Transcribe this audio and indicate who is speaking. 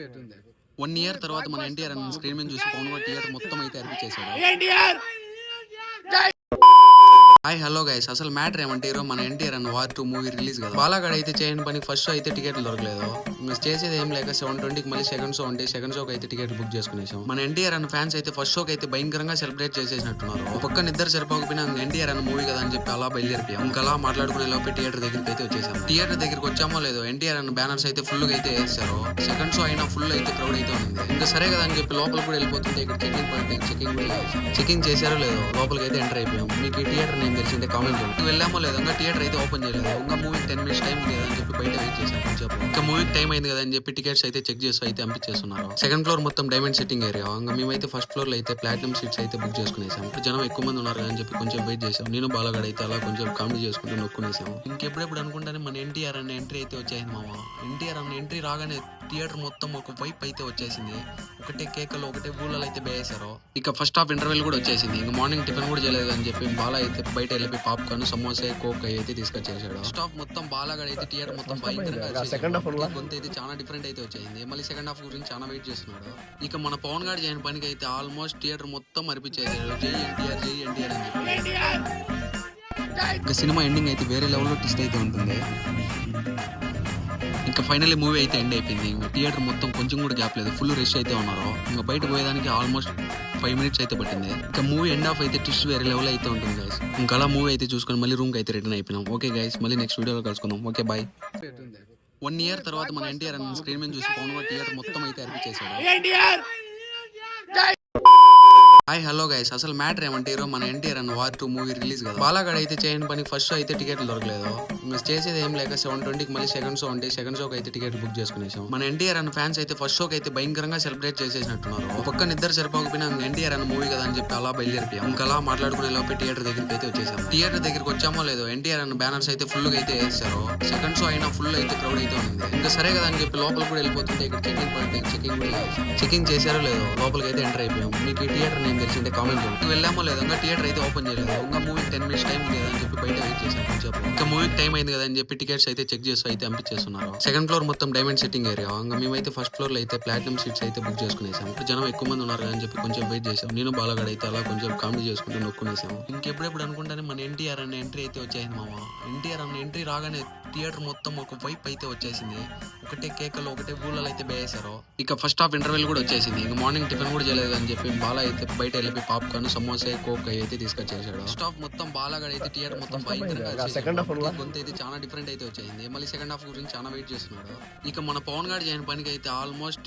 Speaker 1: 1 year తర్వాత మన ఎన్టీఆర్ అన్న స్క్రీన్ మీద చూసి పవన్ కూడా థియేటర్ మొత్తం అయితే అర్పించేశాడు. హాయ్ హలో గైస్, అసలు మ్యాటర్ ఏమంటే ఈరోజు మన ఎన్టీఆర్ అన్న వార్ 2 మూవీ రిలీజ్ కదా. బాలాగడ్ అయితే చేయని పని ఫస్ట్ షో అయితే టికెట్లు దొరకలేదు. చేసేది ఏం లేక 7:20కి మళ్ళీ సెకండ్ షో ఉంటే సెకండ్ షోకి అయితే టికెట్ బుక్ చేసుకునేసాం. మన ఎన్టీఆర్ అన్న ఫ్యాన్స్ అయితే ఫస్ట్ షోకి అయితే భయంకరంగా సెలబ్రేట్ చేసేసినట్టున్నారు. ఒక పక్కన ఇద్దరు సరిపోకపోయినా ఎన్టీఆర్ అన్న మూవీ కదా అని చెప్పి అలా బయలుదేరిపోయాం. ఇంకా అలా మాట్లాడుకునే లోపే థియేటర్ దగ్గరికి అయితే వచ్చేసాం. థియేటర్ దగ్గరికి వచ్చామో లేదో ఎన్టీఆర్ అన్న బ్యానర్స్ అయితే ఫుల్ గా అయితే వేసారు. సెకండ్ షో అయినా ఫుల్ అయితే క్రౌడ్ అయితే ఉంది. ఇంకా సరే కదా అని చెప్పి లోపల కూడా వెళ్ళిపోతుంటే ఇక్కడ చెకింగ్ పాయింట్ చెకింగ్ చేశారో లేదో లోపలికి అయితే ఎంటర్ అయిపోయాం. మీకు ఈ థియేటర్ నేను తెలిసిందే కామెంట్ చేయండి. వెళ్ళామో లేదో ఇంకా థియేటర్ అయితే ఓపెన్ చేయలేదు. ఇంకా మూవీకి 10 minutes టైం ఉంది కదా అని చెప్పి బయట వెయిట్ చేశాను కొంచెం. ఇంకా మూవీకి టైం అయింది కదా అని చెప్పి టికెట్స్ అయితే చెక్ చేసి అయితే పంపించేస్తున్నారు. సెకండ్ ఫ్లోర్ మొత్తం డైమండ్ సెట్టింగ్ ఏరియా. ఇంకా మేమైతే ఫస్ట్ ఫ్లోర్ లో అయితే ప్లాటినం సీట్స్ అయితే బుక్ చేసుకునేసాం. ఇప్పుడు జనం ఎక్కువ మంది ఉన్నారు అని చెప్పి కొంచెం వెయిట్ చేసాం. నేను బాలగడ్ అయితే అలా కొంచెం కామెడీ చేసుకుంటూ నొక్కునేసాం. ఇంకెప్పుడెప్పుడు అనుకుంటానే మన ఎన్టీఆర్ అన్న ఎంట్రీ అయితే వచ్చేసింది మామ. ఎన్టీఆర్ అన్న ఎంట్రీ రాగానే థియేటర్ మొత్తం ఒక వైప్ అయితే వచ్చేసింది. ఒకటే కేకలు ఒకటే ఊళ్ళలో అయితే వేసారు. ఇక ఫస్ట్ హాఫ్ ఇంటర్వెల్ కూడా వచ్చేసింది. ఇంకా మార్నింగ్ టిఫిన్ కూడా చేయలేదు అని చెప్పి బాలా అయితే బయట వెళ్ళి పాప్కార్న్ సమోసా కోక్ అయితే తీసుకొచ్చేసాడు. ఫస్ట్ హాఫ్ మొత్తం బాలాగడ్ అయితే థియేటర్ మొత్తం భయంకరంగా కొంత అయితే చాలా డిఫరెంట్ అయితే వచ్చేసింది. మళ్ళీ సెకండ్ హాఫ్ గురించి చాలా వెయిట్ చేస్తున్నాడు. ఇక మన పవన్ గారు చేయని పనికి అయితే ఆల్మోస్ట్ థియేటర్ మొత్తం అనిపించేసాడు. జై ఎన్టీఆర్ జై ఎన్టీఆర్ అని చెప్పి. ఇక సినిమా ఎండింగ్ అయితే వేరే లెవెల్లో ట్విస్ట్ అయితే ఉంటుంది. ఇంకా ఫైనల్లీ మూవీ అయితే ఎండ్ అయిపోయింది. ఇంకా థియేటర్ మొత్తం కొంచెం కూడా గ్యాప్ లేదు. ఫుల్ రష్ అయితే ఉన్నారు. ఇంకా బయట పోయేదానికి ఆల్మోస్ట్ 5 minutes అయితే పట్టింది. ఇంకా మూవీ ఎండ్ ఆఫ్ అయితే ట్విస్ట్ వేరే లెవెల్ అయితే ఉంటుంది గైస్. ఇంకా అలా మూవీ అయితే చూసుకొని మళ్ళీ రూమ్కి అయితే రిటర్న్ అయిపోయినాం. ఓకే గైస్, మళ్ళీ నెక్స్ట్ వీడియోలో కలుసుకుందాం. Okay bye. 1 ఇయర్ తర్వాత మన ఎన్టీఆర్ అన్న స్క్రీన్ మీద చూసి పవన్ కూడా థియేటర్ మొత్తం అయితే అర్పించేశాడు. హాయ్ హలో గైస్, అసలు మ్యాటర్ ఏమంటే ఈరోజు మన ఎన్టీఆర్ అన్న వార్ 2 మూవీ రిలీజ్ కదా. బాలాగడ్ అయితే చేయని పని ఫస్ట్ షో అయితే టికెట్లు దొరకలేదు. చేసేది ఏం లేక 7:20కి మళ్ళీ సెకండ్ షో ఉంటే సెకండ్ షోకి అయితే టికెట్ బుక్ చేసుకునేసాం. మన ఎన్టీఆర్ అన్న ఫ్యాన్స్ అయితే ఫస్ట్ షోకి అయితే భయంకరంగా సెలబ్రేట్ చేసేసినట్టున్నారు. ఒక పక్కన ఇద్దరు సరిపోకపోయినా ఎన్టీఆర్ అన్న మూవీ కదా అని చెప్పి అలా బయలుదేరిపోయాం. ఇంకా అలా మాట్లాడుకునే లోపే థియేటర్ దగ్గరికి అయితే వచ్చేసాం. థియేటర్ దగ్గరికి వచ్చామో లేదో ఎన్టీఆర్ అన్న బ్యానర్స్ అయితే ఫుల్ గా అయితే వేసారు. సెకండ్ షో అయినా ఫుల్ అయితే క్రౌడ్ అయితే ఉంది. ఇంకా సరే కదా అని చెప్పి లోపల కూడా వెళ్ళిపోతుంటే ఇక్కడ చెకింగ్ పాయింట్ చెకింగ్ చేశారో లేదో లోపలికి అయితే ఎంటర్ అయిపోయాం. మీకు ఈ థియేటర్ నేను తెలిసిందే కామెంట్ చేయండి. వెళ్ళామో లేదో ఇంకా థియేటర్ అయితే ఓపెన్ చేయలేదు. ఇంకా మూవీకి 10 minutes టైం ఉంది కదా అని చెప్పి బయట వెయిట్ చేశాను కొంచెం. ఇంకా మూవీకి టైం అయింది కదా అని చెప్పి టికెట్స్ అయితే చెక్ చేసి అయితే పంపించేస్తున్నారు. సెకండ్ ఫ్లోర్ మొత్తం డైమండ్ సెట్టింగ్ ఏరియా. ఇంకా మేమైతే ఫస్ట్ ఫ్లోర్ లో అయితే ప్లాటినం సీట్స్ అయితే బుక్ చేసుకునేసాం. ఇప్పుడు జనం ఎక్కువ మంది ఉన్నారు అని చెప్పి కొంచెం వెయిట్ చేసాం. నేను బాలగడ్ అయితే అలా కొంచెం కామెడీ చేసుకుంటూ నొక్కునేసాం. ఇంకెప్పుడెప్పుడు అనుకుంటానే మన ఎన్టీఆర్ అన్న ఎంట్రీ అయితే వచ్చేసింది మామ. ఎన్టీఆర్ అన్న ఎంట్రీ రాగానే థియేటర్ మొత్తం ఒక వైప్ అయితే వచ్చేసింది. ఒకటే కేకలు ఒకటే ఊళ్ళలో అయితే వేసారు. ఇక ఫస్ట్ హాఫ్ ఇంటర్వెల్ కూడా వచ్చేసింది. ఇంకా మార్నింగ్ టిఫిన్ కూడా చేయలేదు అని చెప్పి బాలా అయితే బయట వెళ్ళి పాప్కార్న్ సమోసా కోక్ అయితే తీసుకొచ్చేసాడు. ఫస్ట్ హాఫ్ మొత్తం బాలాగడ్ అయితే థియేటర్ మొత్తం భయంకరంగా కొంత అయితే చాలా డిఫరెంట్ అయితే వచ్చేసింది. మళ్ళీ సెకండ్ హాఫ్ గురించి చాలా వెయిట్ చేస్తున్నాడు. ఇక మన పవన్ గారు చేయని పనికి అయితే ఆల్మోస్ట్